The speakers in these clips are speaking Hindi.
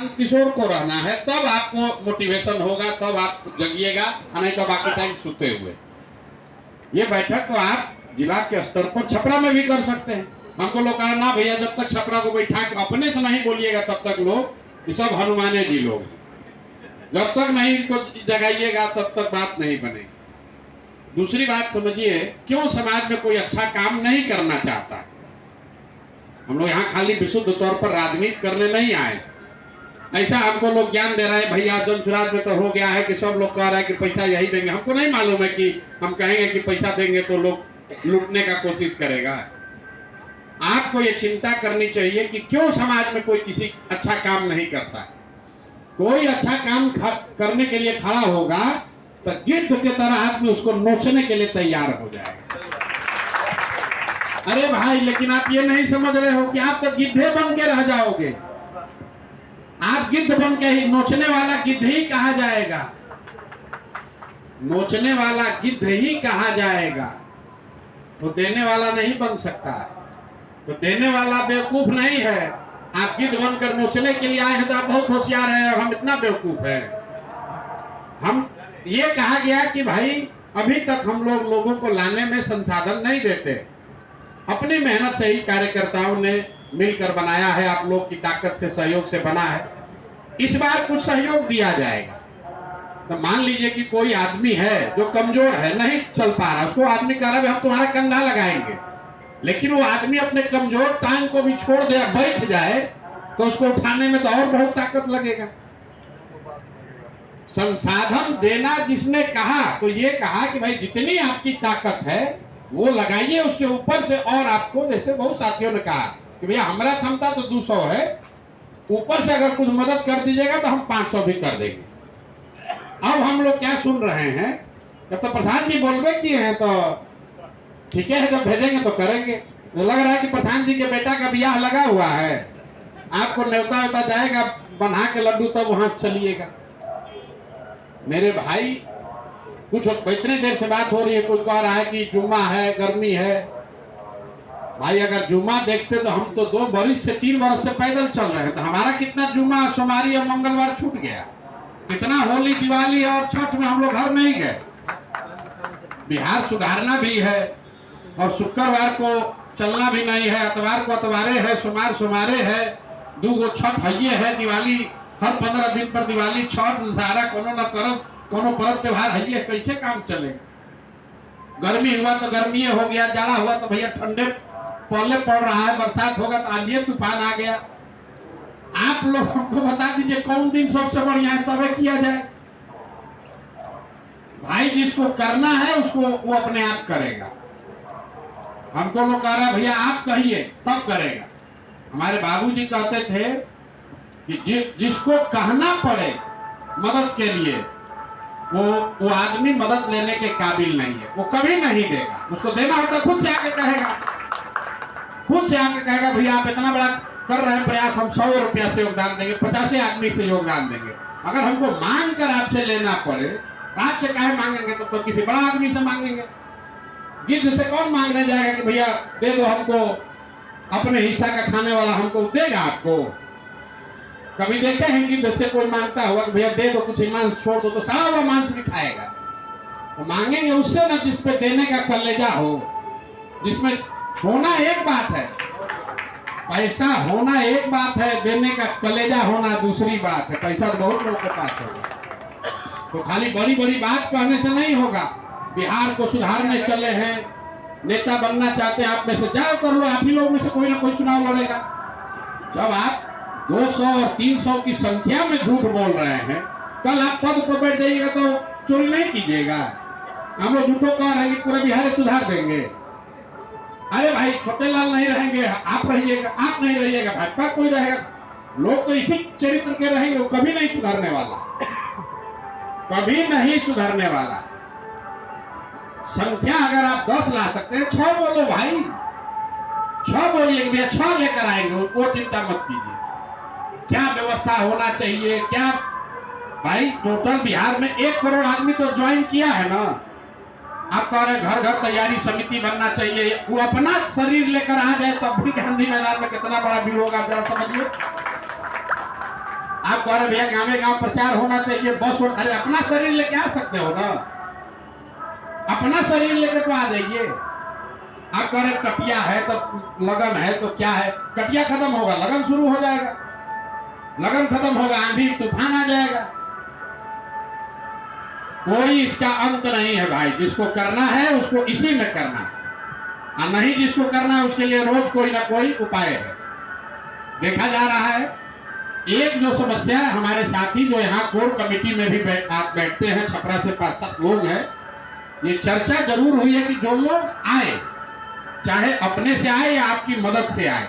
आनंद किशोर को रहना है, तब आपको मोटिवेशन होगा, तब आप जगिएगा, नहीं तो बाकी टाइम सोते हुए। ये बैठक को आप जिला के स्तर पर छपरा में भी कर सकते हैं। हमको लोग कहा ना भैया, जब तक छपरा को बैठा के अपने से नहीं बोलिएगा तब तक लोग ये सब हनुमाने जी लोग, जब तक नहीं इनको जगाइएगा तब तक बात नहीं बनेगी। दूसरी बात समझिए, क्यों समाज में कोई अच्छा काम नहीं करना चाहता। हम लोग यहाँ खाली विशुद्ध तौर पर राजनीति करने नहीं आए। ऐसा हमको लोग ज्ञान दे रहे हैं भैया जनसुराज में तो हो गया है कि सब लोग कह रहे हैं कि पैसा यही देंगे। हमको नहीं मालूम है कि हम कहेंगे कि पैसा देंगे तो लोग लूटने का कोशिश करेगा। आपको ये चिंता करनी चाहिए कि क्यों समाज में कोई किसी अच्छा काम नहीं करता है। कोई अच्छा काम करने के लिए खड़ा होगा तो गिद्ध के तरह आदमी उसको नोचने के लिए तैयार हो जाएगा। अरे भाई, लेकिन आप ये नहीं समझ रहे हो कि आप तो गिद्धे बन के रह जाओगे। आप गिद्ध बन के ही, नोचने वाला गिद्ध ही कहा जाएगा, नोचने वाला गिद्ध ही कहा जाएगा। तो देने वाला नहीं बन सकता, तो देने वाला बेवकूफ नहीं है। आप गिद्ध बनकर नोचने के लिए आए हैं तो आप बहुत होशियार हैं और हम इतना बेवकूफ हैं। हम ये कहा गया कि भाई अभी तक हम लोगों को लाने में संसाधन नहीं देते, अपनी मेहनत से ही कार्यकर्ताओं ने मिलकर बनाया है, आप लोग की ताकत से, सहयोग से बना है। इस बार कुछ सहयोग दिया जाएगा। तो मान लीजिए कि कोई आदमी है जो कमजोर है, नहीं चल पा रहा, उसको आदमी कह रहा है हम तुम्हारा कंधा लगाएंगे, लेकिन वो आदमी अपने कमजोर टांग को भी छोड़ दे, बैठ जाए, तो उसको उठाने में तो और बहुत ताकत लगेगा। संसाधन देना जिसने कहा, तो ये कहा कि भाई जितनी आपकी ताकत है वो लगाइए उसके ऊपर से, और आपको जैसे बहुत साथियों ने कहा कि भैया हमारा क्षमता तो 200 है, ऊपर से अगर कुछ मदद कर दीजिएगा तो हम 500 भी कर देंगे। अब हम लोग क्या सुन रहे हैं, जब तो प्रसाद जी बोलबे किए हैं तो ठीक है, जब भेजेंगे तो करेंगे। तो लग रहा है कि प्रसाद जी के बेटा का ब्याह लगा हुआ है, आपको न्योता व्योता जाएगा बना के लड्डू, तब वहां से चलिएगा। मेरे भाई, कुछ इतनी देर से बात हो रही है, कोई कह रहा है कि जुम्मा है, गर्मी है। भाई अगर जुम्मा देखते तो हम तो 2 बरिस से 3 बरस से पैदल चल रहे हैं, तो हमारा कितना जुम्मा, सोमवारी और मंगलवार छूट गया। कितना होली, दिवाली और छठ में हम लोग घर नहीं गए। बिहार सुधारना भी है, और शुक्रवार को चलना भी नहीं है, अतवार को अतवारे है, सोमवार सोमारे है, 2 गो छठ हइये है, दिवाली हर 15 दिन पर दिवाली, छठ, दशहरा, कोनो न करब, कोनो पर्व त्योहार हइये। कैसे काम चलेगा। गर्मी हुआ तो गर्मी हो गया, जाड़ा हुआ तो भैया ठंडे पहले पड़ रहा है, बरसात होगा तो आंधी तूफान आ गया। आप लोग हमको बता दीजिए कौन दिन सबसे बढ़िया है, तबे किया जाए। भाई जिसको करना है उसको वो अपने आप करेगा। हमको लोग कह रहा है भैया आप कहिए तब करेगा। हमारे बाबूजी कहते थे कि जिसको कहना पड़े मदद के लिए, वो आदमी मदद लेने के काबिल नहीं है, वो कभी नहीं देगा। उसको देना होता खुद से आके कहेगा, खुद से आके कहेगा भैया आप इतना बड़ा कर रहे हैं प्रयास, हम 100 रुपया से योगदान देंगे, 50 आदमी से योगदान देंगे। अगर हमको मांग कर आपसे लेना पड़े, आपसे काहे मांगेंगे, तो किसी बड़ा आदमी से मांगेंगे। गिद्ध से कौन मांगने जाएगा कि भैया दे दो हमको, अपने हिस्सा का खाने वाला हमको देगा आपको। कभी देखे हैं गिद्ध से कोई मांगता हुआ कि भैया दे दो कुछ, मांस छोड़ दो, तो सारा हुआ मांस भी खाएगा। तो मांगेंगे उससे ना जिसपे देने का कलेजा हो, जिसमें होना एक बात है, पैसा होना एक बात है, देने का कलेजा होना दूसरी बात है। पैसा तो बहुत लोगों के पास होगा, तो खाली बड़ी बड़ी बात कहने से नहीं होगा। बिहार को सुधारने चले हैं, नेता बनना चाहते हैं, आप में से जाओ कर लो, आप ही लोग में से कोई ना कोई चुनाव लड़ेगा। जब आप 200 और 300 की संख्या में झूठ बोल रहे हैं, कल आप पद पर बैठ जाइएगा तो चोरी नहीं कीजिएगा। हम लोग झूठों कह रहे हैं कि पूरे बिहार सुधार देंगे। अरे भाई छोटे लाल नहीं रहेंगे, आप रहिएगा, आप नहीं रहिएगा, भाजपा कोई रहेगा। लोग तो इसी चरित्र के रहेंगे, वो कभी नहीं सुधरने वाला, कभी नहीं सुधरने वाला। संख्या अगर आप 10 ला सकते हैं, 6 बोलो भाई, 6 बोलिए भैया, 6 लेकर आएंगे, वो चिंता मत कीजिए। क्या व्यवस्था होना चाहिए, क्या भाई टोटल बिहार में 1 करोड़ आदमी तो ज्वाइन किया है ना। आप कह रहे घर घर तैयारी समिति बनना चाहिए, वो अपना शरीर लेकर आ जाए तब भी गांधी मैदान में कितना बड़ा भीड़ होगा, जरा समझिए। आप कह रहे भैया गाँव गाँव प्रचार होना चाहिए, बस अरे अपना शरीर लेके आ सकते हो ना, अपना शरीर लेके तो आ जाइए। आप कह रहे कटिया है तो लगन है तो क्या है, कटिया खत्म होगा लगन शुरू हो जाएगा, लगन खत्म होगा आंधी तूफान आ जाएगा। कोई इसका अंत नहीं है भाई, जिसको करना है उसको इसी में करना है, और नहीं जिसको करना है उसके लिए रोज कोई ना कोई उपाय है। देखा जा रहा है एक जो समस्या है, हमारे साथी जो यहाँ कोर कमेटी में भी बैठते हैं, छपरा से 5-7 लोग हैं, ये चर्चा जरूर हुई है कि जो लोग आए, चाहे अपने से आए या आपकी मदद से आए,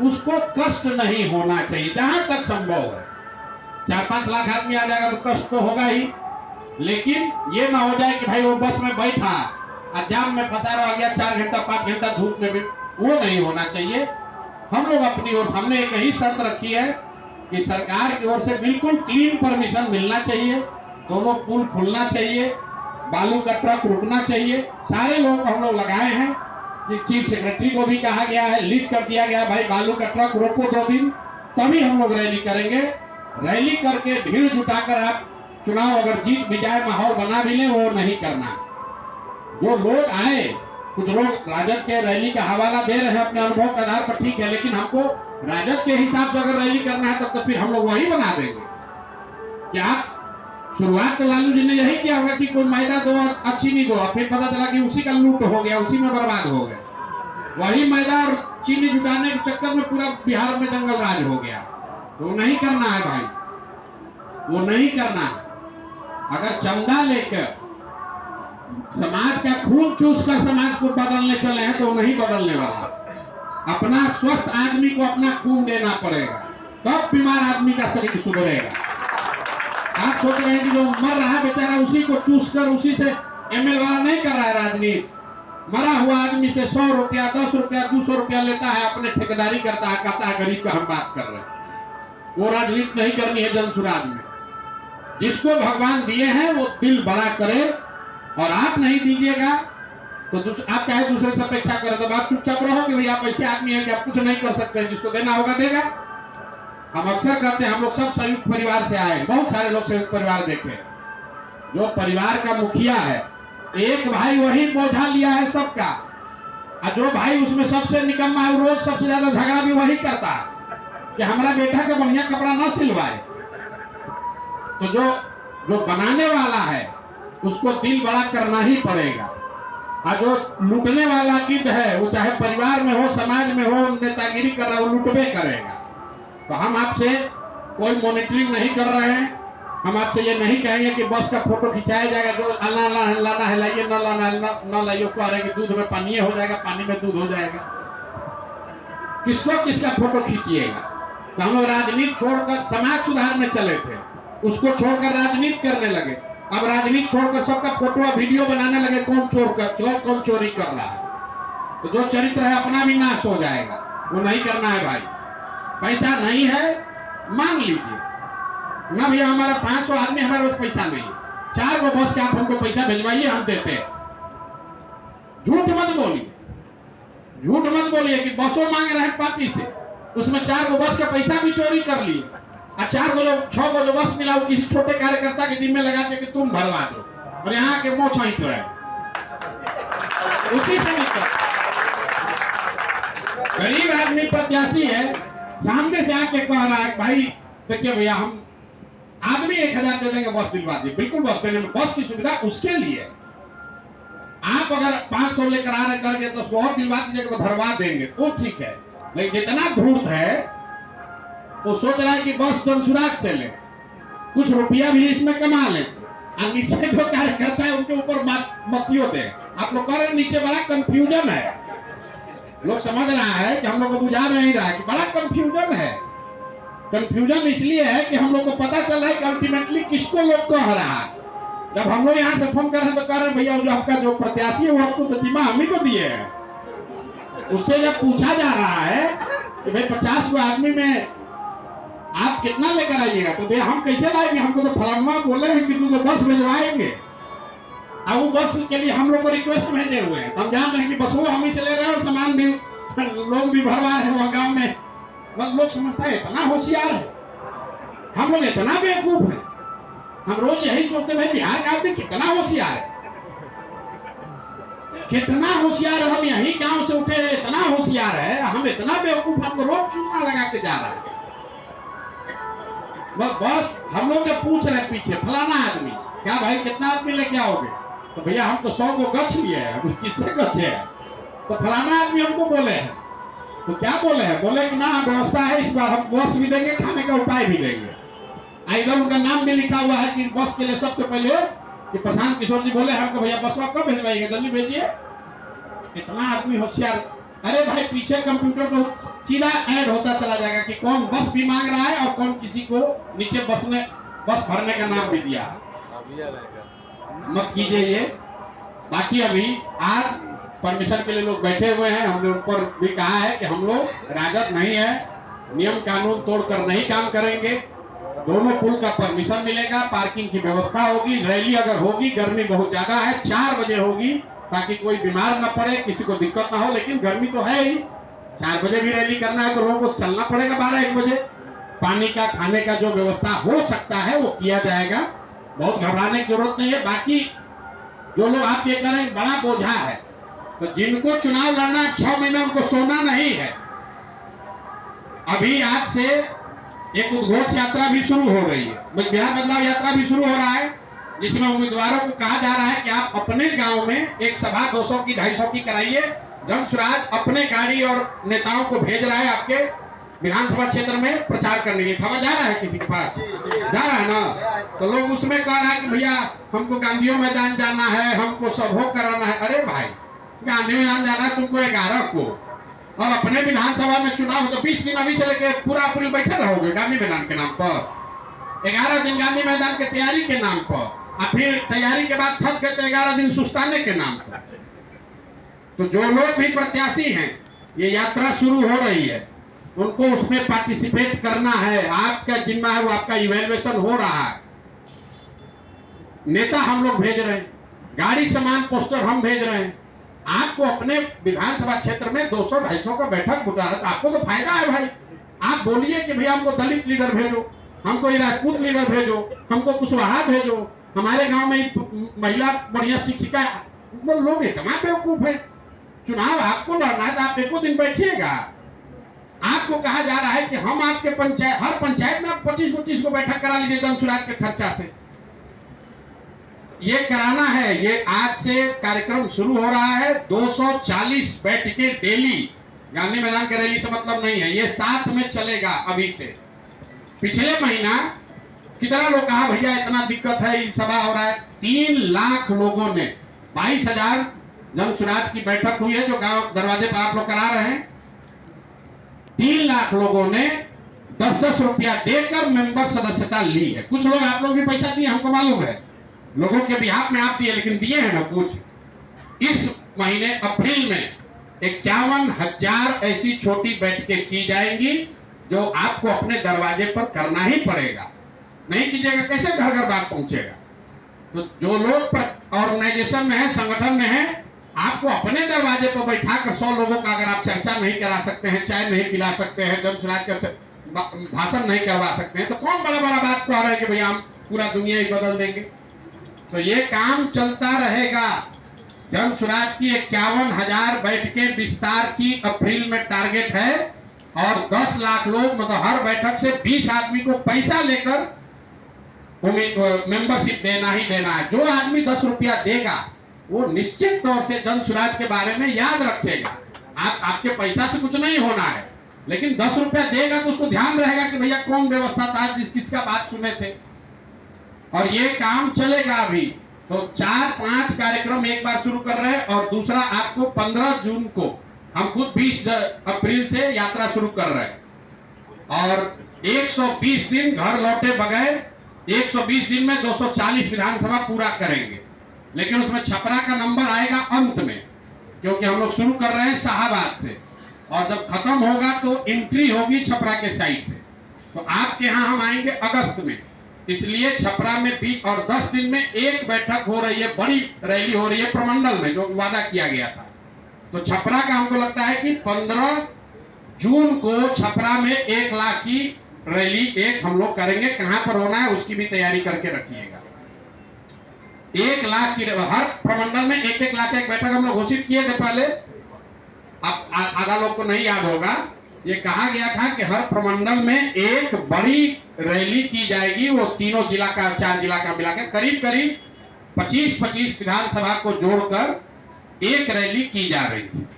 उसको कष्ट नहीं होना चाहिए जहां तक संभव है। 4-5 लाख आदमी आ जाएगा तो कष्ट तो होगा ही, लेकिन ये ना हो जाए कि भाई वो बस में बैठा और जाम में फंसा रह गया 4 घंटा 5 घंटा धूप में भी, वो नहीं होना चाहिए। हम लोग अपनी ओर हमने एक ही शर्त रखी है कि सरकार की ओर से बिल्कुल क्लीन परमिशन मिलना चाहिए, दोनों पुल खुलना चाहिए, बालू का ट्रक रुकना चाहिए। सारे लोग हम लोग लगाए हैं, चीफ सेक्रेटरी को भी कहा गया है, लिख कर दिया गया है भाई बालू का ट्रक रोको 2 दिन, तभी हम लोग रैली करेंगे। रैली करके भीड़ जुटाकर आप चुनाव अगर जीत भी जाए, माहौल बना भी ले, वो नहीं करना। जो लोग आए, कुछ लोग राजद के रैली का हवाला दे रहे हैं अपने अनुभव के आधार पर, ठीक है, लेकिन हमको राजद के हिसाब से अगर रैली करना है तब तो फिर हम लोग वही बना देंगे। क्या शुरुआत तो लालू जी ने यही किया होगा कि कोई मैदा दो और चीनी दो, फिर पता चला कि उसी का लूट हो गया, उसी में बर्बाद हो गए। वही मैदा और चीनी जुटाने के चक्कर में पूरा बिहार में जंगल राज हो गया। तो नहीं करना है भाई, वो नहीं करना है। अगर चंदा लेकर समाज का खून चूस कर समाज को बदलने चले हैं तो नहीं बदलने वाला। अपना स्वस्थ आदमी को अपना खून देना पड़ेगा, तब बीमार आदमी का शरीर सुधरेगा। आप सोच रहे हैं कि जो मर रहा है बेचारा उसी को चूस कर उसी से एमएल वाला नहीं कर रहा है राजनीति। मरा हुआ आदमी से 100 रुपया 10 रुपया 200 रुपया लेता है, अपने ठेकेदारी करता है, कहता है गरीब का हम बात कर रहे हैं। वो राजनीति नहीं करनी है जनसुराज में। जिसको भगवान दिए हैं वो दिल बड़ा करे, और आप नहीं दीजिएगा तो आप चाहे दूसरे से अपेक्षा करें तो आप चुपचाप रहो कि भाई आप ऐसे आदमी हैं कि आप कुछ नहीं कर सकते, जिसको देना होगा देगा। हम अक्सर कहते हैं हम लोग सब संयुक्त परिवार से आए, बहुत सारे लोग संयुक्त परिवार देखे। जो परिवार का मुखिया है, एक भाई वही बोझा लिया है सबका, और जो भाई उसमें सबसे निकम्मा है, रोज सबसे ज्यादा झगड़ा भी वही करता है कि हमारा बेटा का बढ़िया कपड़ा ना सिलवाए। तो जो बनाने वाला है उसको दिल बड़ा करना ही पड़ेगा, और जो लूटने वाला गिद्ध है वो चाहे परिवार में हो, समाज में हो, नेतागिरी कर रहा है, वो लूटबे करेगा। तो हम आपसे कोई मॉनिटरिंग नहीं कर रहे हैं, हम आपसे ये नहीं कहेंगे कि बस का फोटो खिंचाया जाएगा, जो लाना है लाइए, न लाना है न लाइए। कह रहे हैं कि दूध में पानी हो जाएगा, पानी में दूध हो जाएगा। किसका फोटो खींचिएगा? तो हम लोग राजनीति छोड़कर समाज सुधार में चले थे, उसको छोड़कर राजनीति करने लगे। अब राजनीति छोड़कर सबका फोटो और वीडियो बनाने लगे, कौन चोरी कर रहा है। तो जो चरित्र है अपना भी नाश हो जाएगा, वो नहीं करना है भाई। पैसा नहीं है मांग लीजिए ना भैया, हमारा 500 आदमी, हमारे पास पैसा नहीं, 4 गो बस के आप हमको पैसा भिजवाइए, हम देते हैं। झूठ मत बोलिए, झूठ मत बोलिए कि बसों मांग रहे हैं पार्टी से, उसमें 4 गो बस का पैसा भी चोरी कर लिए, और 4 गो 6 गो जो बस मिला वो किसी छोटे कार्यकर्ता के जिम्मे लगा के कि तुम भरवा दो, और यहाँ के मोछ ऐंठ रहे उसी से निकल। गरीब आदमी प्रत्याशी है, सामने से आके कह रहा है भाई देखिए भैया हम आदमी 1000 दे देंगे, बस दिलवा दी। बिल्कुल बस देने में, बस की सुविधा उसके लिए। आप अगर 500 लेकर आ रहे करके तो उसको और दिलवा दीजिएगा तो भरवा देंगे, तो ठीक है। लेकिन जितना धूर्त है वो सोच रहा है कि बस जनसुराग से ले, कुछ रुपया भी इसमें कमा ले, और नीचे जो कार्यकर्ता है उनके ऊपर मतियों दे। आप लोग कह रहे हैं नीचे बड़ा कंफ्यूजन है, लोग समझ रहा है कि हम लोग को बुझा नहीं रहा है कि बड़ा कंफ्यूजन है। कंफ्यूजन इसलिए है कि हम लोग को पता चल रहा है कि अल्टीमेटली किसको लोग कह रहा है। जब हम लोग यहाँ से फोन कर रहे हैं तो कह रहे हैं भैया जो आपका जो प्रत्याशी है वो आपको तो जिम्मा हम ही को दिए हैं। उससे जब पूछा जा रहा है कि भाई 50 आदमी में आप कितना लेकर आइएगा, तो भैया हम कैसे लाएंगे, हमको तो फलाना बोले हैं कि तुमको बस भिजवाएंगे, और वो बस के लिए हम लोग को रिक्वेस्ट भेजे हुए हैं। हम जान रहे हैं कि बस वो हम ही से ले रहे हैं और सामान भी लोग भी भरवा रहे हैं वहाँ गाँव में। बस लोग समझता है इतना होशियार है, हम लोग इतना बेवकूफ हैं, हम रोज यही सोचते भाई बिहार का आदमी कितना होशियार है, कितना होशियार है। हम यही गांव से उठे रहे, इतना होशियार है, हम इतना बेवकूफ, हमको रोज चूना लगा के जा रहा है। बस हम लोग जब पूछ रहे पीछे फलाना आदमी, क्या भाई कितना आदमी लेके आओगे, तो भैया हम तो 100 को गछ लिए हैं, अभी किससे गछे हैं, तो फलाना आदमी हमको बोले हैं। तो क्या बोले हैं, बोले कि ना व्यवस्था है, इस बार हम बस भी देंगे, खाने का उपाय भी देंगे। इधर उनका नाम भी लिखा हुआ है कि बस के लिए सबसे पहले कि प्रशांत किशोर जी बोले हमको भैया बस कब भेजवाइएगा, जल्दी भेजिए। इतना आदमी होशियार। अरे भाई पीछे कंप्यूटर को सीधा ऐड होता चला जाएगा कि कौन बस भी मांग रहा है और कौन किसी को नीचे बस भरने का नाम भी दिया। मत कीजिए ये। बाकी अभी आज परमिशन के लिए लोग बैठे हुए हैं, हमने ऊपर भी कहा है कि हम लोग राजद नहीं है, नियम कानून तोड़कर नहीं काम करेंगे। दोनों पुल का परमिशन मिलेगा, पार्किंग की व्यवस्था होगी, रैली अगर होगी, गर्मी बहुत ज्यादा है 4 बजे होगी ताकि कोई बीमार न पड़े, किसी को दिक्कत ना हो, लेकिन गर्मी तो है ही। 4 बजे भी रैली करना है तो लोगों को चलना पड़ेगा 12-1 बजे। पानी का खाने का जो व्यवस्था हो सकता है वो किया जाएगा, बहुत घबराने की जरूरत नहीं है। बाकी जो लोग आप ये कह रहे हैं बड़ा बोझा है, तो जिनको चुनाव लड़ना 6 महीने उनको सोना नहीं है। अभी आज से एक उद्घोष यात्रा भी शुरू हो रही है, बिहार बदलाव यात्रा भी शुरू हो रहा है, जिसमें उम्मीदवारों को कहा जा रहा है कि आप अपने गांव में एक सभा 200 की 250 की कराइए। जन स्वराज अपने गाड़ी और नेताओं को भेज रहा है आपके विधानसभा क्षेत्र में प्रचार करने के लिए। खबर जा रहा है किसी के पास, जा रहा है ना, तो लोग उसमें कह रहा है कि भैया हमको गांधीओ मैदान जाना है, हमको सभोग कराना है। अरे भाई गांधी मैदान जाना है तुमको 11 को, और अपने विधानसभा में चुनाव तो 20 दिन अभी से लेके पूरा अप्रैल बैठे रहोगे गांधी मैदान के नाम पर। 11 दिन गांधी मैदान के तैयारी के नाम पर, और फिर तैयारी के बाद थक गए तो 11 दिन सुस्ताने के नाम पर। तो जो लोग भी प्रत्याशी हैं, ये यात्रा शुरू हो रही है, उनको उसमें पार्टिसिपेट करना है। आपका जिम्मा है, वो आपका इवैल्यूएशन हो रहा है। नेता हम लोग भेज रहे हैं, गाड़ी सामान पोस्टर हम भेज रहे हैं। आपको अपने विधानसभा क्षेत्र में 200-250 का बैठक बुला रहा, आपको तो फायदा है भाई। आप बोलिए कि भैया हमको दलित लीडर भेजो, हमको राजपूत लीडर भेजो, हमको कुशवाहा भेजो, हमारे गांव में महिला बढ़िया शिक्षिका। वो लोग इतना बेवकूफ है। चुनाव आपको लड़ना है तो आप एको दिन बैठिएगा। आपको कहा जा रहा है कि हम आपके पंचायत, हर पंचायत में आप 25-25 को बैठक करा लीजिए जन स्वराज के खर्चा से। ये कराना है। ये आज से कार्यक्रम शुरू हो रहा है। 240 बैठकें डेली। गांधी मैदान के रैली से मतलब नहीं है, ये साथ में चलेगा अभी से। पिछले महीना कितना लोग कहा भैया इतना दिक्कत है, सभा हो रहा है, 3 लाख लोगों ने 22,000 जन स्वराज की बैठक हुई है जो गांव दरवाजे पर आप लोग करा रहे हैं। 3 लाख लोगों ने 10-10 रुपया देकर मेंबर सदस्यता ली है। कुछ लोग आप लोग भी पैसा दिए, हमको मालूम है, लोगों के बिहाफ में आप दिए, लेकिन दिए हैं ना कुछ। इस महीने अप्रैल में 51,000 ऐसी छोटी बैठकें की जाएंगी जो आपको अपने दरवाजे पर करना ही पड़ेगा। नहीं कीजिएगा कैसे घर घर बात पहुंचेगा। तो जो लोग ऑर्गेनाइजेशन में है, संगठन में है, आपको अपने दरवाजे पर बैठा कर 100 लोगों का अगर आप चर्चा नहीं करा सकते हैं, चाय नहीं पिला सकते हैं, जन स्वराज का भाषण नहीं करवा सकते हैं, तो कौन बड़ा बड़ा बात कह रहे हैं कि भैया हम पूरा दुनिया ही बदल देंगे। तो ये काम चलता रहेगा। जन स्वराज की 51,000 बैठकें विस्तार की अप्रैल में टारगेट है, और 10 लाख लोग, मतलब हर बैठक से 20 आदमी को पैसा लेकर मेंबरशिप देना ही देना है। जो आदमी 10 रुपया देगा वो निश्चित तौर से जन स्वराज के बारे में याद रखेगा। आपके पैसा से कुछ नहीं होना है, लेकिन 10 रुपया देगा तो उसको ध्यान रहेगा कि भैया कौन व्यवस्था था, किसका बात सुने थे। और ये काम चलेगा अभी। तो 4-5 कार्यक्रम एक बार शुरू कर रहे हैं, और दूसरा आपको 15 जून को हम खुद 20 अप्रैल से यात्रा शुरू कर रहे हैं, और 120 दिन घर लौटे बगैर 120 दिन में 240 विधानसभा पूरा करेंगे। लेकिन उसमें छपरा का नंबर आएगा अंत में, क्योंकि हम लोग शुरू कर रहे हैं शाहबाद से, और जब खत्म होगा तो एंट्री होगी छपरा के साइड से। तो आपके यहाँ हम आएंगे अगस्त में, इसलिए छपरा में भी, और 10 दिन में एक बैठक हो रही है, बड़ी रैली हो रही है प्रमंडल में, जो वादा किया गया था। तो छपरा का हमको लगता है कि 15 जून को छपरा में 1 लाख की रैली एक हम लोग करेंगे, कहां पर होना है उसकी भी तैयारी करके रखिएगा। 1 लाख की हर प्रमंडल में 1-1 लाख एक बैठक हम लोग घोषित किए थे पहले। अब आधा लोग को नहीं याद होगा, ये कहा गया था कि हर प्रमंडल में एक बड़ी रैली की जाएगी। वो तीनों जिला का 4 जिला का मिलाकर करीब करीब 25-25 विधानसभा को जोड़कर एक रैली की जा रही है।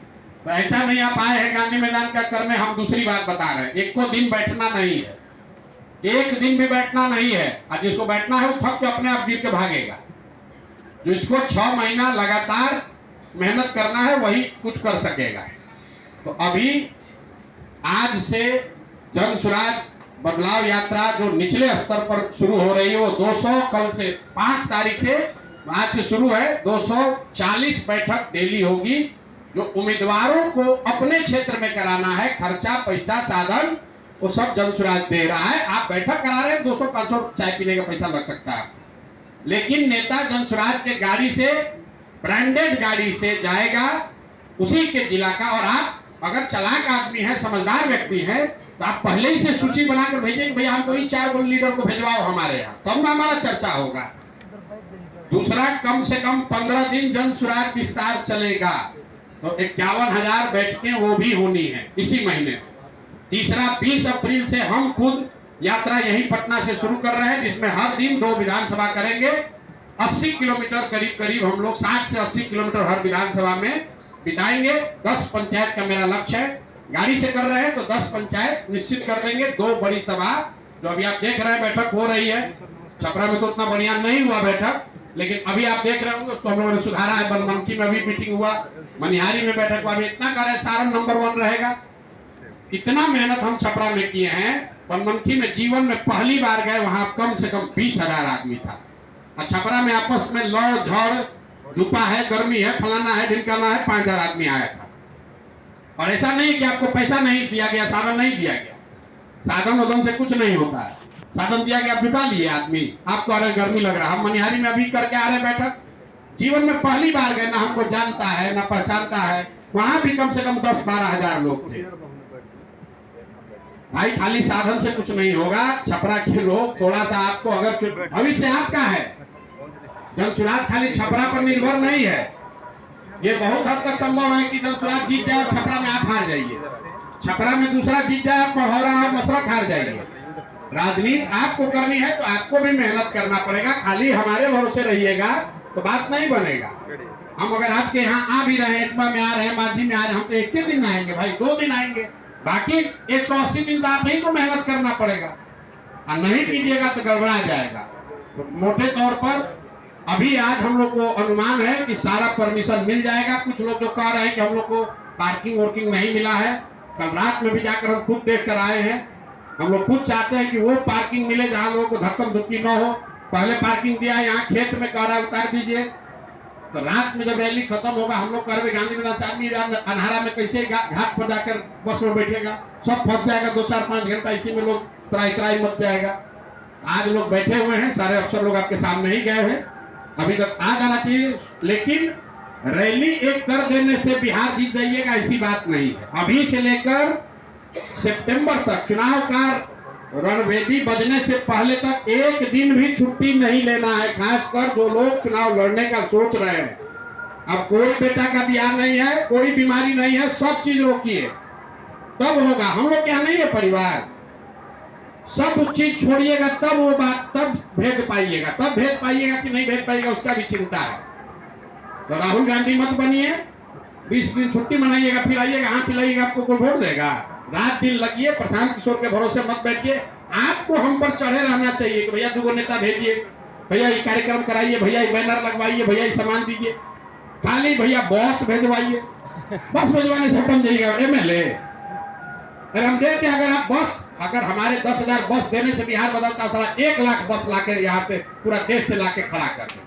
तो ऐसा नहीं आप आए हैं गांधी मैदान का कर में, हम दूसरी बात बता रहे हैं। एक को दिन बैठना नहीं है, एक दिन भी बैठना नहीं है। और जिसको बैठना है वो थक के अपने आप गिर के भागेगा। जिसको 6 महीना लगातार मेहनत करना है वही कुछ कर सकेगा। तो अभी आज से जन स्वराज बदलाव यात्रा जो निचले स्तर पर शुरू हो रही है वो 200 कल से 5 तारीख से आज से शुरू है। 240 बैठक डेली होगी जो उम्मीदवारों को अपने क्षेत्र में कराना है। खर्चा पैसा साधन वो सब जन स्वराज दे रहा है। आप बैठक करा रहे हैं, 200-500 चाय पीने का पैसा लग सकता है, लेकिन नेता जन स्वराज के गाड़ी से, ब्रांडेड गाड़ी से जाएगा उसी के जिला का। और आप अगर चालाक आदमी है, समझदार व्यक्ति है, तो आप पहले ही से सूची बनाकर भेजें कि भैया हमको ही 4 लीडर को भेजवाओ हमारे यहाँ, तब ना हमारा चर्चा होगा। दूसरा, कम से कम 15 दिन जन स्वराज विस्तार चलेगा, तो 51,000 बैठकें वो भी होनी है इसी महीने। तीसरा, 20 अप्रैल से हम खुद यात्रा यही पटना से शुरू कर रहे हैं, जिसमें हर दिन 2 विधानसभा करेंगे। 80 किलोमीटर करीब करीब हम लोग 60 से 80 किलोमीटर हर विधानसभा में बिताएंगे। 10 पंचायत का मेरा लक्ष्य है। गाड़ी से कर रहे हैं तो 10 पंचायत निश्चित कर देंगे। 2 बड़ी सभा जो अभी आप देख रहे हैं बैठक हो रही है। छपरा में तो उतना बढ़िया नहीं हुआ बैठक, लेकिन अभी आप देख रहे होंगे उसको हम लोगों ने सुधारा है। बनमनखी में अभी मीटिंग हुआ, मनिहारी में बैठक हुआ। इतना कर रहे, सारण नंबर 1 रहेगा। इतना मेहनत हम छपरा में किए हैं। बनमनखी में जीवन में पहली बार गए, वहां कम से कम 20,000 आदमी था। और छपरा में आपस में लौ झड़, धूपा है, गर्मी है, फलाना है, ढिमकाना है, 5,000 आदमी आया था। और ऐसा नहीं कि आपको पैसा नहीं दिया गया, साधन नहीं दिया गया। साधन उधन से कुछ नहीं होता है। साधन दिया गया, बिता लिए आदमी। आपको अरे गर्मी लग रहा, हम मनिहारी में अभी करके आ रहे बैठक। जीवन में पहली बार गए, ना हमको जानता है ना पहचानता है। वहां भी कम से कम 10-12 हजार लोग थे। भाई खाली साधन से कुछ नहीं होगा। छपरा के लोग थोड़ा सा आपको, अगर भविष्य आपका है, जन स्वराज खाली छपरा पर निर्भर नहीं है। ये बहुत हद तक संभव है कि जन स्वराज जीत जाए और छपरा में आप हार जाइए, छपरा में दूसरा जीत जाए, आप पढ़ौरा और मसरख हार जाइए। राजनीति आपको करनी है तो आपको भी मेहनत करना पड़ेगा। खाली हमारे भरोसे रहिएगा तो बात नहीं बनेगा। हम अगर आपके यहाँ आ भी रहे हैं, इतना में आ रहे हैं, माझी में आ रहे हैं, हम तो 1 दिन आएंगे भाई, 2 दिन आएंगे। बाकी 180 दिन तो आप नहीं को मेहनत करना पड़ेगा। और नहीं कीजिएगा तो गड़बड़ा जाएगा। तो मोटे तौर पर अभी आज हम लोग को अनुमान है कि सारा परमिशन मिल जाएगा। कुछ लोग जो कह रहे हैं कि हम लोग को पार्किंग वर्किंग नहीं मिला है, कल रात में भी जाकर हम खुद देख कर आए हैं। हम लोग खुद चाहते हैं कि वो पार्किंग मिले जहाँ लोगों को धक्कम धुक्की न हो। पहले पार्किंग दिया, यहाँ खेत में कह रहा उतार दीजिए। तो रात में जब रैली खत्म होगा, हम लोग कह गांधी मैदान से आदमी अंधारा में कैसे घाट पर जाकर बस में बैठेगा, सब फंस जाएगा। 2-4-5 घंटा इसी में लोग त्राई मच जाएगा। आज लोग बैठे हुए हैं, सारे अफसर लोग आपके सामने ही गए हैं, अभी तक आ जाना चाहिए। लेकिन रैली एक कर देने से बिहार जीत जाइएगा ऐसी बात नहीं है। अभी से लेकर सितंबर तक चुनाव का रणवेदी बजने से पहले तक एक दिन भी छुट्टी नहीं लेना है। खासकर जो लोग चुनाव लड़ने का सोच रहे हैं। अब कोई बेटा का ब्याह नहीं है, कोई बीमारी नहीं है, सब चीज रोकिए तब होगा। हम लोग क्या नहीं है परिवार, सब चीज छोड़िएगा तब वो बात, तब भेद पाइएगा। तब भेद पाइएगा कि नहीं भेद पाइएगा उसका भी चिंता है। तो राहुल गांधी मत बनिए, 20 दिन छुट्टी मनाइएगा, फिर आइएगा, हाथ हिलाइएगा, आपको कोई वोट देगा? रात दिन लगिए, प्रशांत किशोर के भरोसे मत बैठिए। आपको हम पर चढ़े रहना चाहिए कि भैया 2 नेता भेजिए, भैया ये कार्यक्रम कराइए, भैया ये बैनर लगवाइए, भैया ये सामान दीजिए। खाली भैया बॉस भेजवाइए, बस भेजवाने से बन जाइएगा MLA। अगर हम देते अगर आप बस, अगर हमारे 10,000 बस देने से बिहार बदलता, साला 1 लाख बस लाके यहाँ से पूरा देश से लाके खड़ा कर दे।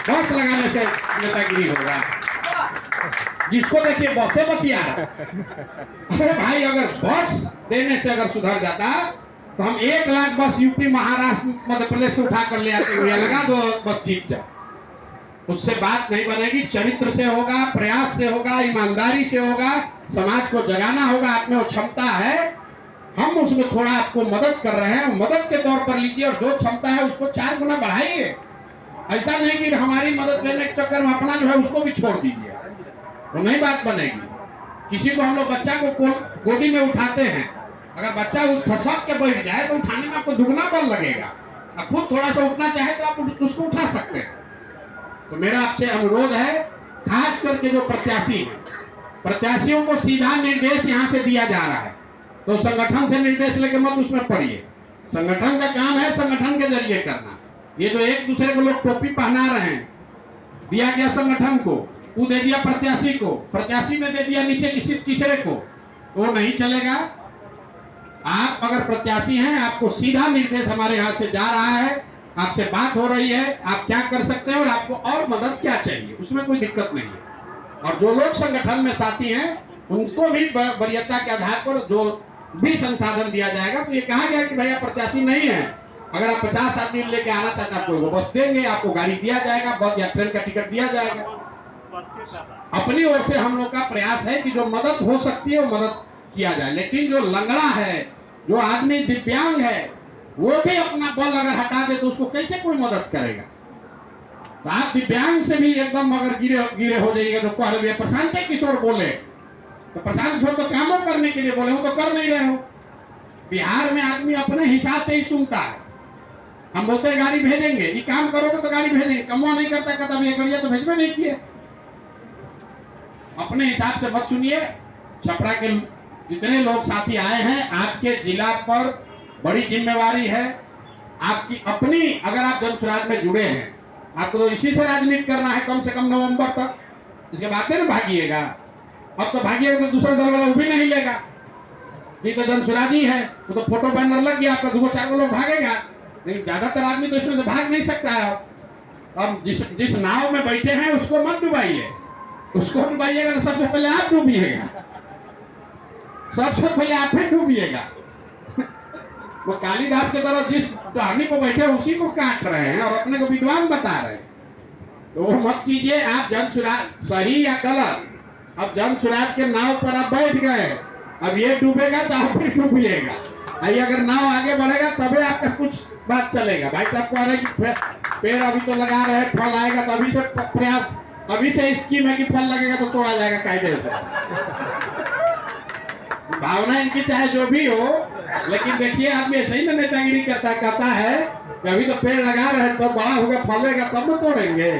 बस लगाने से नेतागिरी होगा। जिसको देखिए बसे बतिया रहा। अरे भाई अगर बस देने से अगर सुधर जाता तो हम 1 लाख बस यूपी, महाराष्ट्र, मध्य प्रदेश से उठा कर ले आते हुए लगा दो, बस जीत जाए। उससे बात नहीं बनेगी। चरित्र से होगा, प्रयास से होगा, ईमानदारी से होगा, समाज को जगाना होगा। आप में वो क्षमता है हम उसमें थोड़ा आपको मदद कर रहे हैं, मदद के तौर पर लीजिए और जो क्षमता है उसको 4 गुना बढ़ाइए। ऐसा नहीं कि हमारी मदद लेने के चक्कर में अपना जो है उसको भी छोड़ दीजिए, तो नहीं बात बनेगी। किसी को हम लोग बच्चा को गोदी में उठाते हैं, अगर बच्चा खसक के बैठ जाए तो उठाने में आपको दुगना बल लगेगा, और खुद थोड़ा सा उठना चाहे तो आप उसको उठा सकते हैं। तो मेरा आपसे अनुरोध है, खास करके जो प्रत्याशी हैं, प्रत्याशियों को सीधा निर्देश यहाँ से दिया जा रहा है, तो संगठन से निर्देश लेके मत उसमें पढ़िए। संगठन का काम है संगठन के जरिए करना। ये जो एक दूसरे को लोग टोपी पहना रहे हैं, दिया गया संगठन को, वो दे दिया प्रत्याशी को, प्रत्याशी ने दे दिया नीचे किसी तीसरे को, वो नहीं चलेगा। आप अगर प्रत्याशी हैं, आपको सीधा निर्देश हमारे यहाँ से जा रहा है, आपसे बात हो रही है, आप क्या कर सकते हैं और आपको और मदद क्या चाहिए, उसमें कोई दिक्कत नहीं है। और जो लोग संगठन में साथी हैं उनको भी वरीयता के आधार पर जो भी संसाधन दिया जाएगा। तो ये कहा गया कि भैया प्रत्याशी नहीं है, अगर आप 50 आदमी लेके आना चाहते हैं, आपको बस देंगे, आपको गाड़ी दिया जाएगा, बस या ट्रेन का टिकट दिया जाएगा। अपनी ओर से हम लोग का प्रयास है कि जो मदद हो सकती है वो मदद किया जाए। लेकिन जो लंगड़ा है, जो आदमी दिव्यांग है, वो भी अपना बल अगर हटा दे तो उसको कैसे कोई मदद करेगा। तो आप दिव्यांग से भी एकदम अगर गिरे हो जाइएगा तो कह रहे प्रशांत किशोर बोले, तो प्रशांत किशोर तो कामों करने के लिए बोले, वो तो कर नहीं रहे हो। बिहार में आदमी अपने हिसाब से ही सुनता है। हम बोलते हैं गाड़ी भेजेंगे, ये काम करोगे तो गाड़ी भेजेंगे, कमवा नहीं करता, कहता ये गाड़ियां तो भेजबे नहीं किए। अपने हिसाब से मत सुनिए। छपरा के जितने लोग साथी आए हैं, आपके जिला पर बड़ी जिम्मेवारी है आपकी अपनी। अगर आप जनसुराज में जुड़े हैं, आपको तो इसी से राजनीति करना है कम से कम नवंबर तक, इसके बाद में भागिएगा। अब तो भागिएगा तो दूसरा दल वाला वो भी नहीं लेगा, ये तो जनसुराज ही है, वो तो फोटो बैनर लग गया, आपका 2-4 लोग भागेगा, लेकिन ज्यादातर आदमी तो इसमें से भाग नहीं सकता है। अब जिस नाव में बैठे हैं उसको मत डुबाइए, उसको डुबाइएगा तो सबसे पहले आप डूबिएगा, सबसे पहले आप ही डूबिएगा। वो कालिदास के तरह जिस टहनी पर बैठे उसी को काट रहे हैं और अपने को विद्वान बता रहे हैं, तो वो मत कीजिए। आप जनसुराज सही या गलत, अब जनसुराज के नाव पर आप बैठ गए, अब ये डूबेगा तो आप भी डूबिएगा। अगर नाव आगे बढ़ेगा तभी आपका कुछ बात चलेगा। भाई साहब कह रहे कि पेड़ अभी तो लगा रहे हैं, फल आएगा तो अभी से प्रयास, अभी से स्कीम है कि फल लगेगा तो तोड़ा जाएगा कायदे से। भावना इनकी चाहे जो भी हो, लेकिन देखिए आदमी ऐसे ही ना नेतागिरी करता है, कहता है कि अभी तो पेड़ लगा रहे हैं, तो बड़ा होगा फलेगा तब न तोड़ेंगे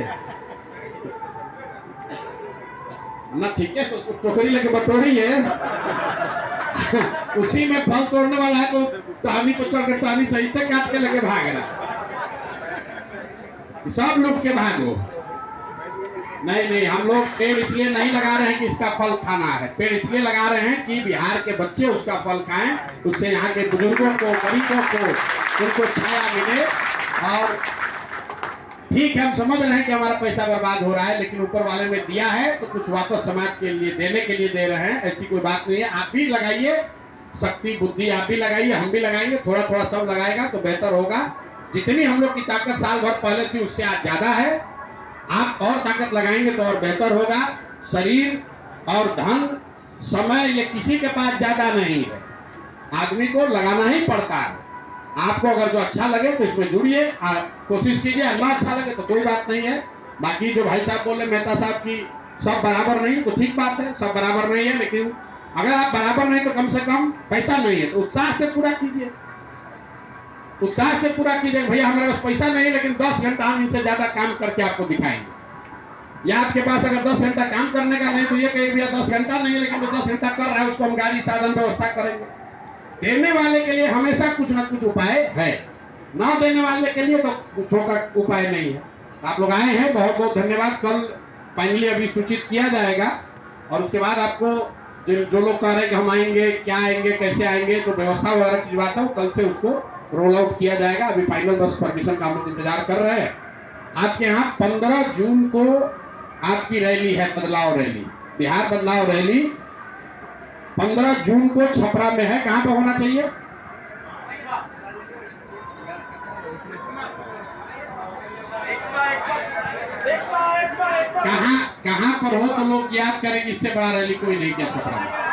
ना। ठीक है, तो टोकरी लेके बटोरी है उसी में फल तोड़ने वाला है, तो टहनी पर चढ़ के टहनी सही से काट के लेके भाग रहा, सब लूट के भागो। नहीं, हम लोग पेड़ इसलिए नहीं लगा रहे हैं कि इसका फल खाना है, पेड़ इसलिए लगा रहे हैं कि बिहार के बच्चे उसका फल खाएं, उससे यहाँ के बुजुर्गों को, गरीबों को, उनको छाया मिले। और ठीक है, हम समझ रहे हैं कि हमारा पैसा बर्बाद हो रहा है, लेकिन ऊपर वाले ने दिया है तो कुछ वापस समाज के लिए देने के लिए दे रहे हैं, ऐसी कोई बात नहीं है। आप भी लगाइए, शक्ति बुद्धि आप भी लगाइए, हम भी लगाएंगे, थोड़ा थोड़ा सब लगाएगा तो बेहतर होगा। जितनी हम लोग की ताकत साल भर पहले थी उससे आज ज्यादा है, आप और ताकत लगाएंगे तो और बेहतर होगा। शरीर और धन, समय ये किसी के पास ज्यादा नहीं है, आदमी को लगाना ही पड़ता है। आपको अगर जो अच्छा लगे तो इसमें जुड़िए, कोशिश कीजिए। अल्लाह अच्छा लगे तो कोई बात नहीं है। बाकी जो भाई साहब बोले मेहता साहब की सब बराबर नहीं, तो ठीक बात है, सब बराबर नहीं है, लेकिन अगर आप बराबर नहीं तो कम से कम पैसा नहीं है तो उत्साह से पूरा कीजिए, उत्साह से पूरा कीजिए। भैया हमारे पास पैसा नहीं है लेकिन 10 घंटा हम इनसे ज्यादा काम करके आपको दिखाएंगे। या आपके पास अगर 10 घंटा काम करने का नहीं तो ये कहिए भैया 10 घंटा नहीं है लेकिन जो 10 घंटा कर रहा है उसको हम गाड़ी साधन व्यवस्था करेंगे। देने वाले के लिए हमेशा कुछ ना कुछ उपाय है, ना देने वाले के लिए तो कुछ का उपाय नहीं है। आप लोग आए हैं, बहुत बहुत धन्यवाद। कल फाइनली अभी सूचित किया जाएगा और उसके बाद आपको जो लोग कह रहे हैं कि हम आएंगे, क्या आएंगे, कैसे आएंगे, तो व्यवस्था वगैरह की बात है, कल से उसको रोल आउट किया जाएगा। अभी फाइनल बस परमिशन का हम लोग इंतजार कर रहे हैं। आपके यहाँ 15 जून को आपकी रैली है, बदलाव रैली, बिहार बदलाव रैली 15 जून को छपरा में है। कहाँ पर होना चाहिए? कहाँ पर हो तो लोग याद करेंगे, इससे बड़ा रैली कोई नहीं किया छपरा में।